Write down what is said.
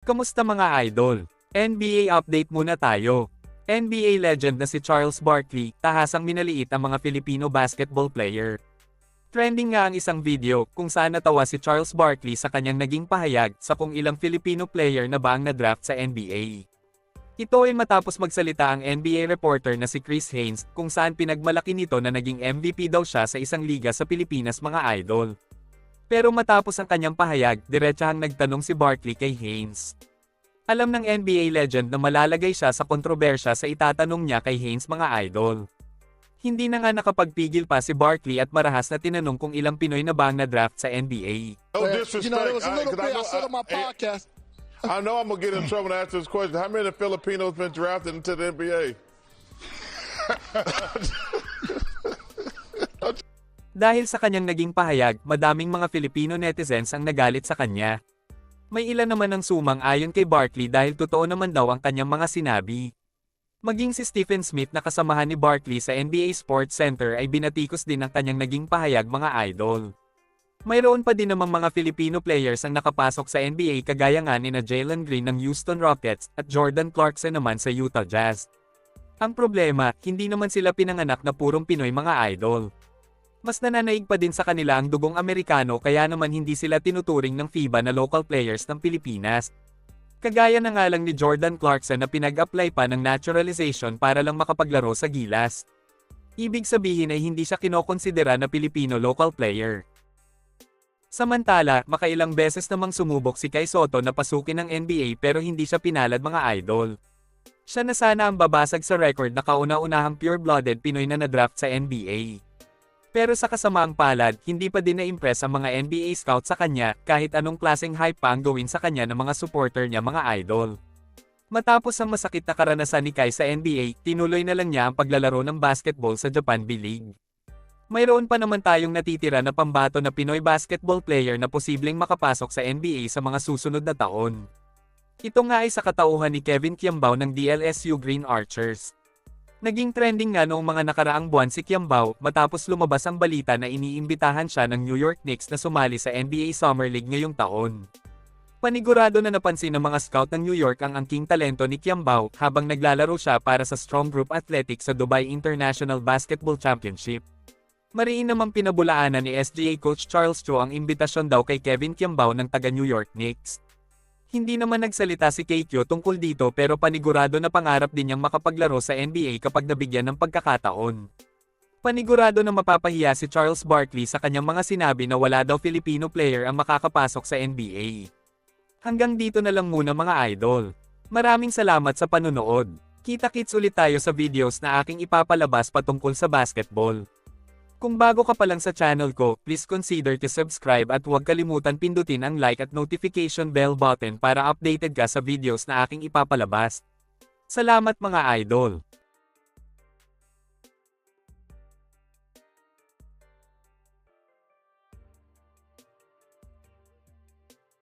Kamusta mga idol? NBA update muna tayo. NBA legend na si Charles Barkley, tahasang minaliit ang mga Filipino basketball player. Trending nga ang isang video kung saan natawa si Charles Barkley sa kanyang naging pahayag sa kung ilang Filipino player na ba ang na-draft sa NBA. Ito ay matapos magsalita ang NBA reporter na si Chris Haynes kung saan pinagmalaki nito na naging MVP daw siya sa isang liga sa Pilipinas mga idol. Pero matapos ang kanyang pahayag, diretsahang nagtanong si Barkley kay Haynes. Alam ng NBA legend na malalagay siya sa kontrobersya sa itatanong niya kay Haynes mga idol. Hindi na nga nakapagpigil pa si Barkley at marahas na tinanong kung ilang Pinoy na ba ang na-draft sa NBA. No disrespect. There was a little bit I said on my podcast. I know I'm gonna get in trouble to answer this question. How many Filipinos been drafted into the NBA? Dahil sa kanyang naging pahayag, madaming mga Filipino netizens ang nagalit sa kanya. May ilan naman ang sumang ayon kay Barkley dahil totoo naman daw ang kanyang mga sinabi. Maging si Stephen Smith na kasamahan ni Barkley sa NBA Sports Center ay binatikos din ang kanyang naging pahayag mga idol. Mayroon pa din namang mga Filipino players ang nakapasok sa NBA kagaya nga ni Jalen Green ng Houston Rockets at Jordan Clarkson naman sa Utah Jazz. Ang problema, hindi naman sila pinanganak na purong Pinoy mga idol. Mas nananaig pa din sa kanila ang dugong Amerikano kaya naman hindi sila tinuturing ng FIBA na local players ng Pilipinas. Kagaya na nga lang ni Jordan Clarkson na pinag-apply pa ng naturalization para lang makapaglaro sa Gilas. Ibig sabihin ay hindi siya kinokonsidera na Pilipino local player. Samantala, makailang beses namang sumubok si Kai Sotto na pasukin ng NBA pero hindi siya pinalad mga idol. Siya na sana ang babasag sa record na kauna-unahang pure-blooded Pinoy na na-draft sa NBA. Pero sa kasamaang palad, hindi pa din na-impress ang mga NBA scout sa kanya kahit anong klaseng hype pa ang gawin sa kanya ng mga supporter niya mga idol. Matapos ang masakit na karanasan ni Kai sa NBA, tinuloy na lang niya ang paglalaro ng basketball sa Japan B-League. Mayroon pa naman tayong natitira na pambato na Pinoy basketball player na posibleng makapasok sa NBA sa mga susunod na taon. Ito nga ay sa katauhan ni Kevin Kiambao ng DLSU Green Archers. Naging trending nga noong mga nakaraang buwan si Kiambao matapos lumabas ang balita na iniimbitahan siya ng New York Knicks na sumali sa NBA Summer League ngayong taon. Panigurado na napansin ng mga scout ng New York ang angking talento ni Kiambao habang naglalaro siya para sa Strong Group Athletics sa Dubai International Basketball Championship. Mariin namang pinabulaanan ni SGA coach Charles Cho ang imbitasyon daw kay Kevin Kiambao ng taga New York Knicks. Hindi naman nagsalita si Kyo tungkol dito pero panigurado na pangarap din niyang makapaglaro sa NBA kapag nabigyan ng pagkakataon. Panigurado na mapapahiya si Charles Barkley sa kanyang mga sinabi na wala daw Filipino player ang makakapasok sa NBA. Hanggang dito na lang muna mga idol. Maraming salamat sa panunood. Kita-kits ulit tayo sa videos na aking ipapalabas patungkol sa basketball. Kung bago ka pa lang sa channel ko, please consider to subscribe at huwag kalimutan pindutin ang like at notification bell button para updated ka sa videos na aking ipapalabas. Salamat mga idol!